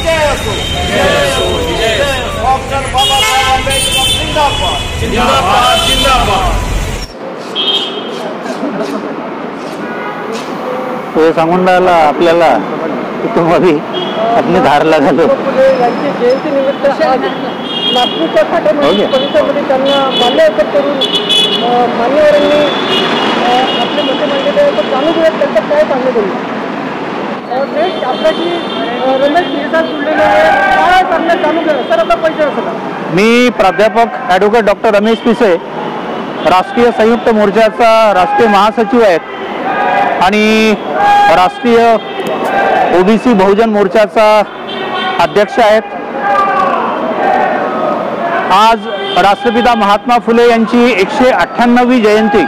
विजय असो, डॉक्टर बाबासाहेब आंबेडकर जिंदाबाद, जिंदाबाद, जिंदाबाद। तो सांगून राहिला आपल्याला की तुम्ही आपली धारला झालो जयंती निमित्त नागपूरच्या फाट्यामध्ये परिसरामध्ये त्यांना माल्यार्पण करून मान्यवरांनी आपले मते मांडलेले तर चालू दिवस त्यांचं काय सांगण्यात येईल? आपल्याशी रमेश मिर्झा जुळलेले आहे, काय सांगण्यात चालू केलं सर? आता पैसे असं मी प्राध्यापक ॲडव्होकेट डॉक्टर रमेश पिसे राष्ट्रीय संयुक्त मोर्चाचा राष्ट्रीय महासचिव आहेत आणि राष्ट्रीय ओबीसी बहुजन मोर्चाचा अध्यक्ष आहेत। आज राष्ट्रपिता महात्मा फुले यांची 198वी जयंती,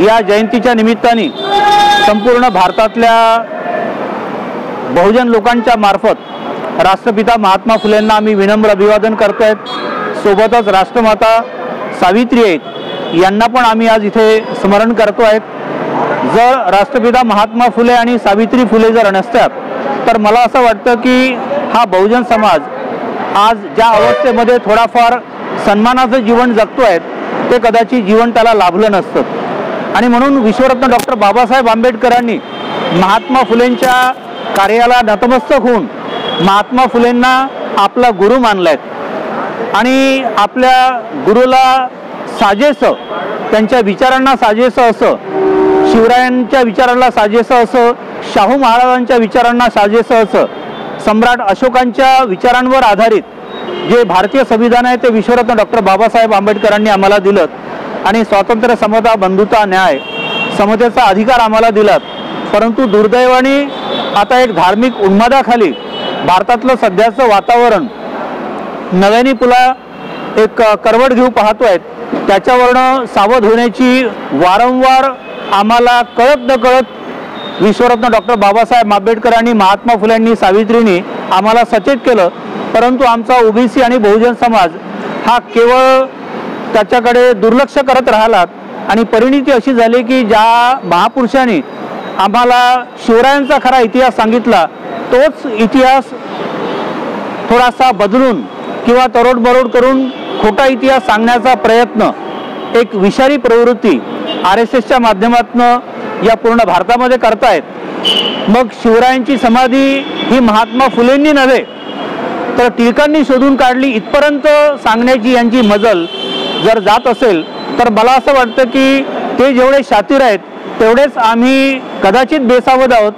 या जयंतीच्या निमित्ताने संपूर्ण भारतातल्या बहुजन लोकांच्या मार्फत राष्ट्रपिता महात्मा फुलेंना आम्ही विनम्र अभिवादन करतोय। सोबतच राष्ट्रमाता सावित्री आहेत, यांना पण आम्ही आज इथे स्मरण करतोय। जर राष्ट्रपिता महात्मा फुले आणि सावित्री फुले जर नसतात तर मला असं वाटतं की हा बहुजन समाज आज ज्या अवस्थेमध्ये थोडाफार सन्मानाचं जीवन जगतोय ते कदाचित जीवन त्याला लाभलं नसतं। आणि म्हणून विश्वरत्न डॉक्टर बाबासाहेब आंबेडकरांनी महात्मा फुलेंच्या कार्याला नतमस्तक होऊन महात्मा फुलेंना आपला गुरु मानलाय आणि आपल्या गुरुला साजेसं, त्यांच्या विचारांना साजेसं असं, शिवरायांच्या विचारांना साजेसं असं, शाहू महाराजांच्या विचारांना साजेसं असं, सम्राट अशोकांच्या विचारांवर आधारित जे भारतीय संविधान आहे ते विश्वरत्न डॉक्टर बाबासाहेब आंबेडकरांनी आम्हाला दिलं आणि स्वातंत्र्य, समता, बंधुता, न्याय, समतेचा अधिकार आम्हाला दिलात। परंतु दुर्दैवाने आता एक धार्मिक उन्मादाखाली भारतातलं सध्याचं वातावरण नव्याने पुन्हा एक करवट घेऊ पाहतोय। त्याच्यावरनं सावध होण्याची वारंवार आम्हाला कळत न कळत विश्वरत्न डॉक्टर बाबासाहेब आंबेडकरांनी, महात्मा फुलेंनी, सावित्रींनी आम्हाला सचेत केलं। परंतु आमचा ओबीसी आणि बहुजन समाज हा केवळ त्याच्याकडे दुर्लक्ष करत राहिला आणि परिणिती अशी झाली की ज्या महापुरुषांनी आम्हाला शिवरायांचा खरा इतिहास सांगितला तोच इतिहास थोडासा बदलून किंवा तरोडमरोड करून खोटा इतिहास सांगण्याचा प्रयत्न, एक विषारी प्रवृत्ती RSSच्या माध्यमातून या पूर्ण भारतामध्ये करतायत। मग शिवरायांची समाधी ही महात्मा फुलेंनी नव्हे तर टिळकांनी शोधून काढली इथपर्यंत सांगण्याची यांची मजल जर जात असेल तर मला असं वाटतं की ते जेवढे शातीर आहेत तेवढेच आम्ही कदाचित बेसावध आहोत।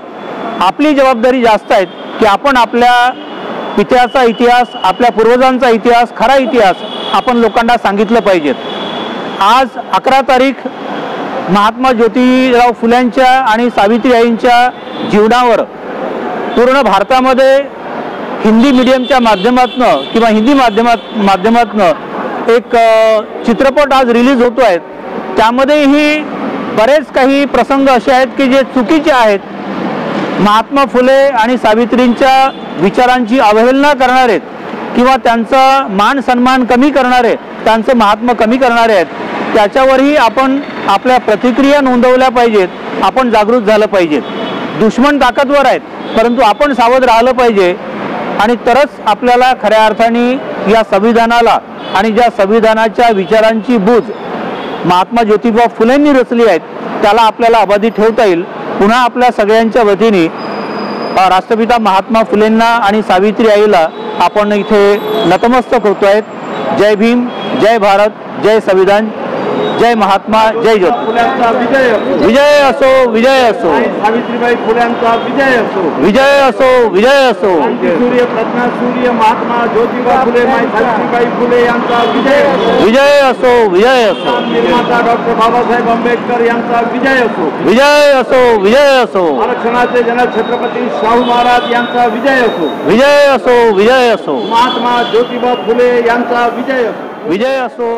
आपली जबाबदारी जास्त आहे की आपण आपल्या पित्याचा इतिहास, आपल्या पूर्वजांचा इतिहास, खरा इतिहास आपण लोकांना सांगितलं पाहिजेत। आज 11 तारीख महात्मा ज्योतिराव फुल्यांच्या आणि सावित्रीबाईंच्या जीवनावर पूर्ण भारतामध्ये हिंदी मीडियमच्या माध्यमातून किंवा हिंदी माध्यमातून एक चित्रपट आज रिलीज होतो आहे। त्यामध्येही बरेच काही प्रसंग असे आहेत की जे चुकीचे आहेत। महात्मा फुले आणि सावित्रींच्या विचारांची अवहेलना करणारे किंवा त्यांचा मान सन्मान कमी करणारे, त्यांचं महात्मा कमी करणारे आहेत, त्याच्यावरही आपण आपल्या प्रतिक्रिया नोंदवल्या पाहिजेत। आपण जागृत झालं पाहिजे। दुश्मन ताकदवर आहेत परंतु आपण सावध राहिलं पाहिजे आणि तरच आपल्याला खऱ्या अर्थाने या संविधानाला आणि ज्या संविधानाच्या विचारांची बूज महात्मा ज्योतिबा फुलेंनी रचली आहेत त्याला आपल्याला अबाधित ठेवता येईल। पुन्हा आपल्या सगळ्यांच्या वतीने राष्ट्रपिता महात्मा फुलेंना आणि सावित्री आईला आपण इथे नतमस्तक होतोय। जय भीम, जय भारत, जय संविधान, जय महात्मा, जय ज्योती फुल्यांचा विजय असो, विजय असो, विजय असो, सावित्रीबाई फुल्यांचा विजय असो, विजय असो, विजय असो, सूर्य प्रज्ञा सूर्य महात्मा ज्योतिबा फुले, सावित्रीबाई फुले यांचा विजय असो, विजय असो, विजय असो, निर्माता डॉक्टर बाबासाहेब आंबेडकर यांचा विजय असो, विजय असो, विजय असो, आरक्षणाचे जनक छत्रपती शाहू महाराज यांचा विजय असो, विजय असो, विजय असो, महात्मा ज्योतिबा फुले यांचा विजय असो, विजय असो।